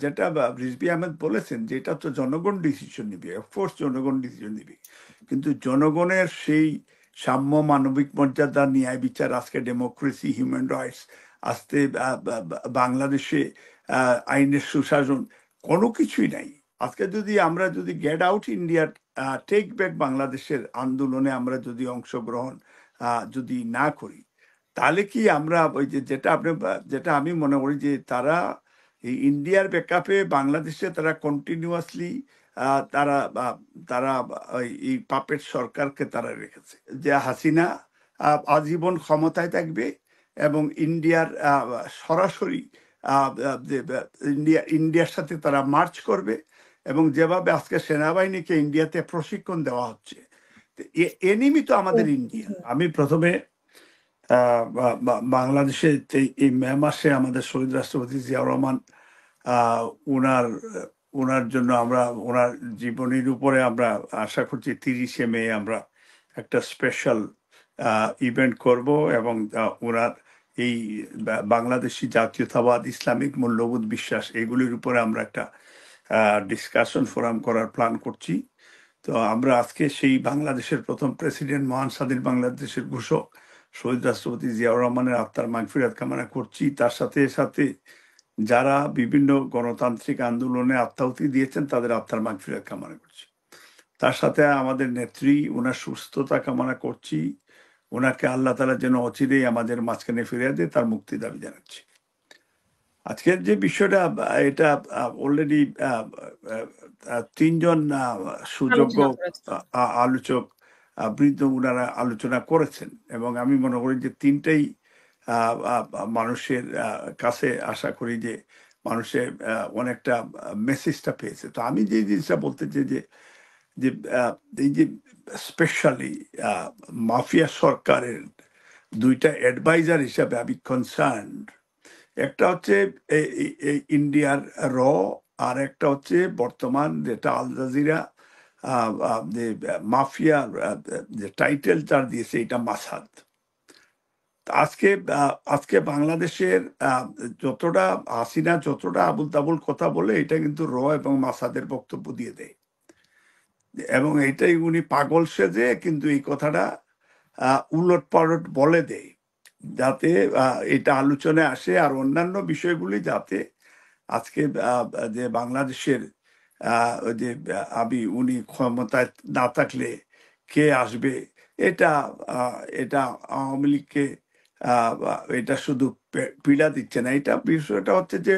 যেটা রিজভী আহমেদ বলেছেন যে এটা তো জনগণ ডিসিশন নিবে, অফকোর্স জনগণ ডিসিশন নিবে, কিন্তু জনগণের সেই সাম্য, মানবিক মর্যাদা, ন্যায় বিচার, আজকে ডেমোক্রেসি, হিউম্যান রাইটস, আজকে বাংলাদেশে আইনের সুশাসন কোনো কিছুই নাই। আজকে যদি আমরা যদি get out India, take back বাংলাদেশের আন্দোলনে আমরা যদি অংশগ্রহণ যদি না করি, তাহলে কি আমরা ওই যে যেটা আমি মনে করি যে তারা এই ইন্ডিয়ার ব্যাকআপে বাংলাদেশে তারা কন্টিনিউয়াসলি তারা তারা এই পাপেট সরকারকে তারা রেখেছে, যে হাসিনা আজীবন ক্ষমতায় থাকবে এবং ইন্ডিয়ার সরাসরি ইন্ডিয়ার সাথে তারা মার্চ করবে, এবং যেভাবে আজকে সেনাবাহিনীকে ইন্ডিয়াতে প্রশিক্ষণ দেওয়া হচ্ছে, এনিমি তো আমাদের ইন্ডিয়া। আমি প্রথমে বাংলাদেশে এই মে মাসে আমাদের শহীদ রাষ্ট্রপতি জিয়াউর রহমান, ওনার ওনার জন্য আমরা ওনার জীবনীর উপরে আমরা আশা করছি 30শে মে আমরা একটা স্পেশাল ইভেন্ট করব, এবং ওনার এই বাংলাদেশি জাতীয়তাবাদ, ইসলামিক মূল্যবোধ, বিশ্বাস, এগুলির উপরে আমরা একটা ডিসকাশন ফোরাম করার প্ল্যান করছি। তো আমরা আজকে সেই বাংলাদেশের প্রথম প্রেসিডেন্ট, মহান স্বাধীন বাংলাদেশের ঘোষক শহীদ রাষ্ট্রপতি জিয়াউর রহমানের আত্মার মাগফিরাত কামনা করছি। তার সাথে সাথে যারা বিভিন্ন গণতান্ত্রিক আন্দোলনে আত্মাহুতি দিয়েছেন তাদের আত্মার মাগফিরাত কামনা করছি। তার সাথে আমাদের নেত্রী, ওনার সুস্থতা কামনা করছি। ওনাকে আল্লাহ তাআলা যেন অচিরেই আমাদের মাঝখানে ফিরিয়ে দেয়, তার মুক্তি দাবি জানাচ্ছি। আজকের যে বিষয়টা, এটা অলরেডি 3জন সুযোগ্য আলোচনা করেছেন। আলোচক বৃদ্ধ ওনারা আলোচনা করেছেন, এবং আমি মনে করি যে তিনটাই মানুষের কাছে আশা করি যে মানুষের অনেকটা মেসেজটা পেয়েছে। তো আমি যে জিনিসটা বলতে চাই যে যে এই যে স্পেশালি মাফিয়া সরকারের দুইটা অ্যাডভাইজার হিসাবে আমি কনসার্নড। একটা হচ্ছে ইন্ডিয়ার র, আর একটা হচ্ছে বর্তমান যেটা আল জাজিরা যে মাফিয়া যে টাইটেল তার দিয়েছে, এটা মাসাদ। আজকে আজকে বাংলাদেশের যতটা হাসিনা যতটা আবুল তাবুল কথা বলে, এটা কিন্তু র এবং মাসাদের বক্তব্য দিয়ে দেয়, এবং এটাই উনি পাগল সেজে কিন্তু এই কথাটা উলট পালট বলে দেয়, যাতে এটা আলোচনায় আসে, আর অন্যান্য বিষয়গুলি যাতে আজকে যে বাংলাদেশের যে উনি ক্ষমতায় না থাকলে কে আসবে, এটা এটা আওয়ামী লীগকে এটা শুধু পীড়া দিচ্ছে না, এটা বিষয়টা হচ্ছে যে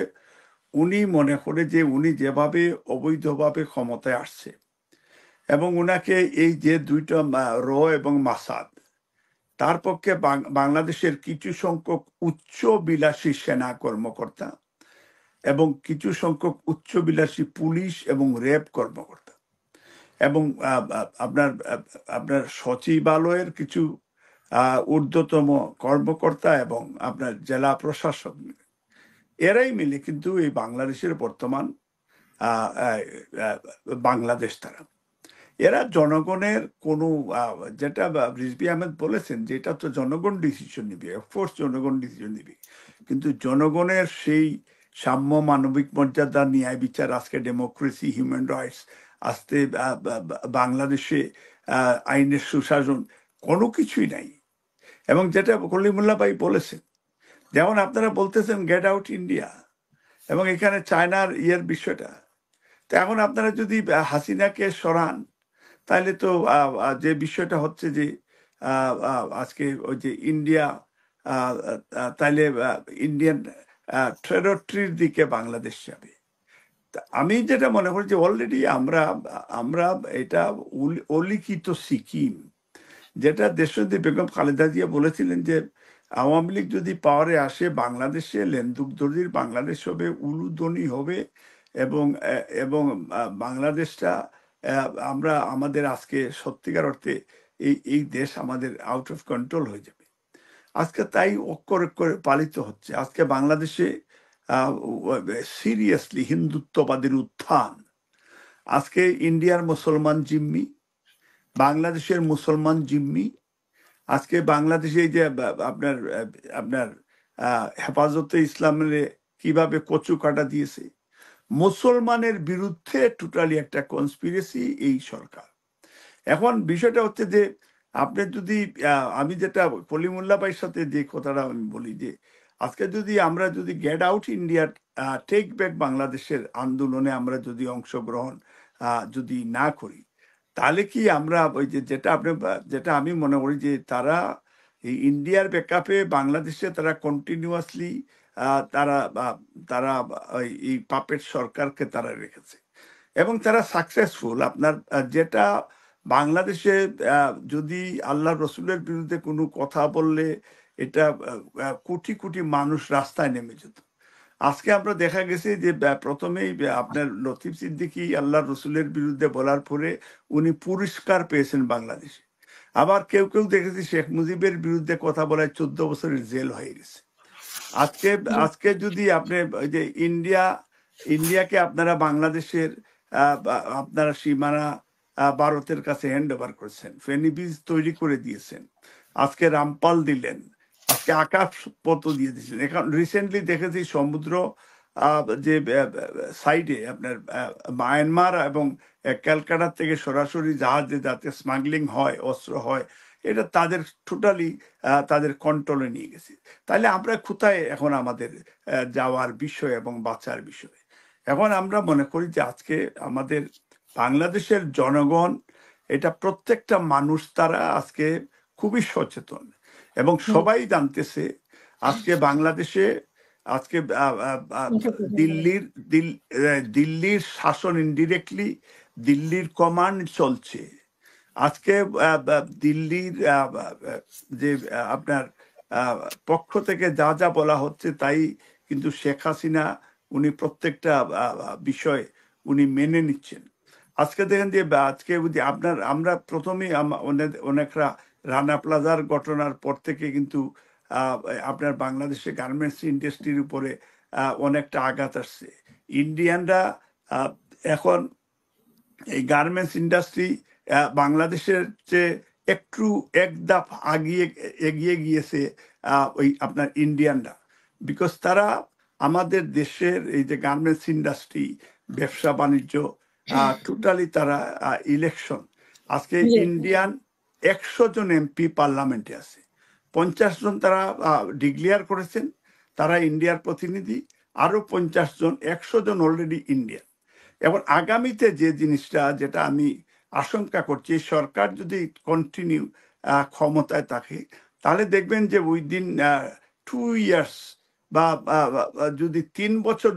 উনি মনে করে যে উনি যেভাবে অবৈধভাবে ক্ষমতায় আসছে, এবং উনাকে এই যে দুইটা র এবং মাসাদ, তার পক্ষে বাংলাদেশের কিছু সংখ্যক উচ্চ বিলাসী সেনা কর্মকর্তা এবং কিছু সংখ্যক উচ্চবিলাসী পুলিশ এবং র্যাব কর্মকর্তা, এবং আপনার আপনার সচিবালয়ের কিছু ঊর্ধ্বতম কর্মকর্তা, এবং আপনার জেলা প্রশাসক, এরাই মিলে কিন্তু এই বাংলাদেশের বর্তমান বাংলাদেশ তারা। এরা জনগণের কোনো যেটা রিজভী আহমেদ বলেছেন যে এটা তো জনগণ ডিসিশন নিবে, অফকোর্স জনগণ ডিসিশন নিবে, কিন্তু জনগণের সেই সাম্য, মানবিক মর্যাদা, ন্যায় বিচার, আজকে ডেমোক্রেসি, হিউম্যান রাইটস, আজকে বাংলাদেশে আইনের সুশাসন কোনো কিছুই নাই। এবং যেটা কলিমুল্লাহ ভাই বলেছেন, যেমন আপনারা বলতেছেন গেট আউট ইন্ডিয়া, এবং এখানে চায়নার ইয়ের বিষয়টা, তো এখন আপনারা যদি হাসিনাকে সরান, তাহলে তো যে বিষয়টা হচ্ছে যে আজকে ওই যে ইন্ডিয়া তাইলে ইন্ডিয়ান টেরিটরির দিকে বাংলাদেশ যাবে। তা আমি যেটা মনে করি যে অলরেডি আমরা আমরা এটা অলিখিত সিকিম, যেটা দেশনেত্রী বেগম খালেদা জিয়া বলেছিলেন যে আওয়ামী লীগ যদি পাওয়ারে আসে, বাংলাদেশে লেন্দুকদর্জির বাংলাদেশ হবে, উলুধ্বনি হবে, এবং এবং বাংলাদেশটা আমরা আমাদের আজকে সত্যিকার অর্থে এই দেশ আমাদের আউট অফ কন্ট্রোল হয়ে যাবে। আজকে তাই অক্ষর করে পালিত হচ্ছে। আজকে বাংলাদেশে সিরিয়াসলি হিন্দুত্ববাদের উত্থান। আজকে ইন্ডিয়ার মুসলমান জিম্মি, বাংলাদেশের মুসলমান জিম্মি। আজকে বাংলাদেশে যে আপনার আপনার হেফাজতে ইসলামের কিভাবে কচু কাটা দিয়েছে, মুসলমানের বিরুদ্ধে টোটালি একটা কনস্পিরেসি এই সরকার। এখন বিষয়টা হচ্ছে যে আপনি যদি আমি যেটা কলিমুল্লাহ ভাইয়ের সাথে যে কথাটা আমি বলি যে আজকে যদি আমরা যদি get out India take back বাংলাদেশের আন্দোলনে আমরা যদি অংশগ্রহণ যদি না করি, তাহলে কি আমরা ওই যে যেটা আমি মনে করি যে তারা এই ইন্ডিয়ার ব্যাকআপে বাংলাদেশে তারা কন্টিনিউয়াসলি তারা তারা এই পাপেট সরকারকে তারা রেখেছে এবং তারা সাকসেসফুল। আপনার যেটা বাংলাদেশে যদি আল্লাহ রসুলের বিরুদ্ধে কোনো কথা বললে এটা কোটি কোটি মানুষ রাস্তায় নেমে যেত। আজকে আমরা দেখা গেছে যে প্রথমেই আপনার লতিফ সিদ্দিকী আল্লাহ রসুলের বিরুদ্ধে বলার পরে উনি পুরস্কার পেয়েছেন বাংলাদেশে। আবার কেউ কেউ দেখেছি শেখ মুজিবের বিরুদ্ধে কথা বলায় 14 বছরের জেল হয়ে গেছে। আজকে আজকে যদি আপনি ওই যে ইন্ডিয়াকে আপনারা বাংলাদেশের আপনারা সীমানা ভারতের কাছে হ্যান্ড ওভার করছেন, ফেনী ব্রিজ তৈরি করে দিয়েছেন, আজকে রামপাল দিলেন, আজকে আকাশ পথ দিয়ে দিয়েছেন। এখন রিসেন্টলি দেখেছি সমুদ্র যে সাইডে আপনার মায়ানমার এবং ক্যালকাটা থেকে সরাসরি জাহাজে যাতে স্মাগলিং হয়, অস্ত্র হয়, এটা তাদের টোটালি তাদের কন্ট্রোলে নিয়ে গেছে। তাহলে আমরা কোথায় এখন আমাদের যাওয়ার বিষয় এবং বাঁচার বিষয়? এখন আমরা মনে করি যে আজকে আমাদের বাংলাদেশের জনগণ, এটা প্রত্যেকটা মানুষ তারা আজকে খুবই সচেতন এবং সবাই জানতেছে আজকে বাংলাদেশে আজকে দিল্লির শাসন ইনডিরেক্টলি দিল্লির কমান্ড চলছে। আজকে দিল্লির যে আপনার পক্ষ থেকে যা যা বলা হচ্ছে তাই কিন্তু শেখ হাসিনা উনি প্রত্যেকটা বিষয় উনি মেনে নিচ্ছেন। আজকে দেখেন যে আজকে আমরা প্রথমেই অনেকরা রানা প্লাজার ঘটনার পর থেকে কিন্তু আপনার বাংলাদেশে গার্মেন্টস ইন্ডাস্ট্রির উপরে অনেকটা আঘাত আসছে। ইন্ডিয়ানরা এখন এই গার্মেন্টস ইন্ডাস্ট্রি বাংলাদেশের চেয়ে একটু এক ধাপ এগিয়ে গিয়েছে ওই আপনার ইন্ডিয়ানরা, বিকজ তারা আমাদের দেশের এই যে গার্মেন্টস ইন্ডাস্ট্রি, ব্যবসা বাণিজ্য, টোটালি তারা ইলেকশন, আজকে ইন্ডিয়ান 100 জন এমপি পার্লামেন্টে আছে, 50 জন তারা ডিক্লেয়ার করেছেন তারা ইন্ডিয়ার প্রতিনিধি, আরো 50 জন, 100 জন অলরেডি ইন্ডিয়ান। এবং আগামীতে যে জিনিসটা যেটা আমি আশঙ্কা করছি, সরকার যদি কন্টিনিউ ক্ষমতায় থাকে তাহলে দেখবেন যে উইদিন 2 ইয়ার্স বা যদি 3 বছর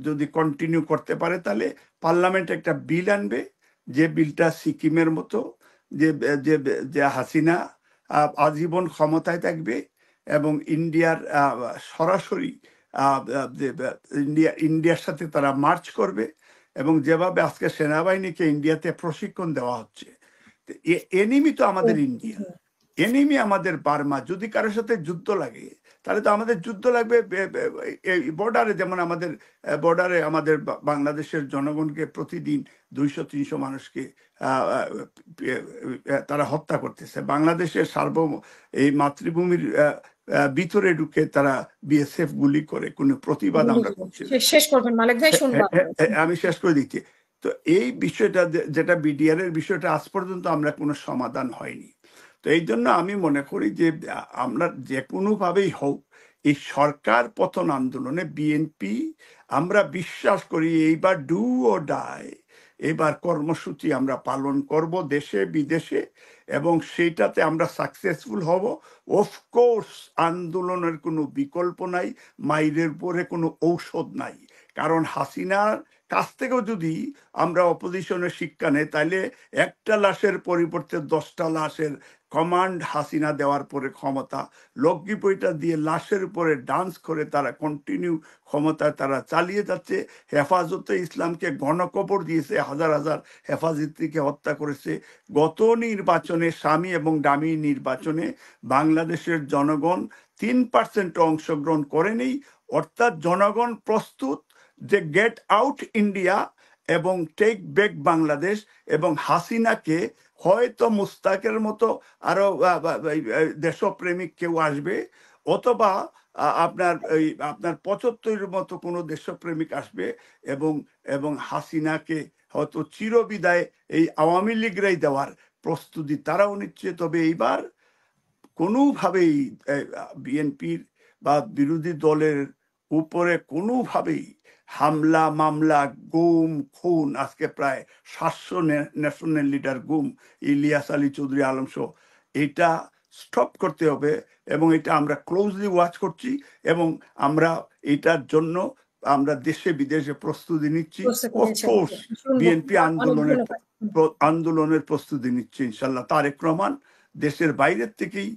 যদি কন্টিনিউ করতে পারে তাহলে পার্লামেন্ট একটা বিল আনবে, যে বিলটা সিকিমের মতো, যে যে যে হাসিনা আজীবন ক্ষমতায় থাকবে এবং ইন্ডিয়ার সরাসরি ইন্ডিয়ার সাথে তারা মার্চ করবে। এবং যেভাবে আজকে সেনাবাহিনীকে ইন্ডিয়াতে প্রশিক্ষণ দেওয়া হচ্ছে, এনিমি তো আমাদের ইন্ডিয়া, এনিমি আমাদের বার্মা। যদি কারোর সাথে যুদ্ধ লাগে তাহলে তো আমাদের যুদ্ধ লাগবে বর্ডারে, যেমন আমাদের বর্ডারে আমাদের বাংলাদেশের জনগণকে প্রতিদিন 200-300 মানুষকে তারা হত্যা করতেছে। বাংলাদেশের এই মাতৃভূমির ভিতরে ঢুকে তারা বিএসএফ গুলি করে, কোনো প্রতিবাদ আমরা করছি। শেষ করবেন মালিক ভাই, শুনবো। আমি শেষ করে দিচ্ছি। তো এই বিষয়টা যেটা বিডিআর এর বিষয়টা আজ পর্যন্ত আমরা কোনো সমাধান হয়নি। তো এই জন্য আমি মনে করি যে আমরা যে কোনোভাবেই হোক এই সরকার পতন আন্দোলনে বিএনপি আমরা বিশ্বাস করি এইবার ডু ও ডাই, এবার কর্মসূচি আমরা পালন করব দেশে বিদেশে এবং সেইটাতে আমরা সাকসেসফুল হব। অফকোর্স আন্দোলনের কোনো বিকল্প নাই, মাইরের পরে কোনো ঔষধ নাই। কারণ হাসিনার কাছ থেকেও যদি আমরা অপোজিশনের শিক্ষা নেই তাহলে একটা লাশের পরিবর্তে 10টা লাশের কমান্ড হাসিনা দেওয়ার পরে ক্ষমতা লগ্গি বইটা দিয়ে লাশের উপরে ডান্স করে তারা কন্টিনিউ ক্ষমতায় তারা চালিয়ে যাচ্ছে। হেফাজতে ইসলামকে গণকবর দিয়েছে, হাজার হাজার হেফাজতকে হত্যা করেছে। গত নির্বাচনে স্বামী এবং ডামি নির্বাচনে বাংলাদেশের জনগণ 3% অংশগ্রহণ করেনি। অর্থাৎ জনগণ প্রস্তুত যে গেট আউট ইন্ডিয়া এবং টেক ব্যাক বাংলাদেশ, এবং হাসিনাকে হয়তো মুস্তাকের মতো আরো দেশপ্রেমিক কেউ আসবে, অথবা আপনার 75-এর মতো কোনো দেশপ্রেমিক আসবে এবং এবং হাসিনাকে হয়তো চিরবিদায় এই আওয়ামী লীগরাই দেওয়ার প্রস্তুতি তারাও নিচ্ছে। তবে এইবার কোনোভাবেই বিএনপির বা বিরোধী দলের উপরে কোনোভাবেই হামলা মামলা গুম খুন, আজকে প্রায় 700 ন্যাশনাল লিডার গুম, ইলিয়াস আলী চৌধুরী আলম সহ, এটা স্টপ করতে হবে। এবং এটা আমরা ক্লোজলি ওয়াচ করছি এবং আমরা এটার জন্য আমরা দেশে বিদেশে প্রস্তুতি নিচ্ছি। প্রস্তুতি নিয়েছেন। অফকোর্স শুনবো। বিএনপি অনেক ধন্যবাদ। আন্দোলনের প্রস্তুতি নিচ্ছে ইনশাল্লাহ। তারেক রহমান দেশের বাইরের থেকেই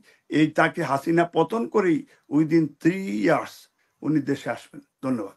তাকে হাসিনা পতন করেই উইদিন 3 ইয়ার্স উনি দেশে আসবেন। ধন্যবাদ।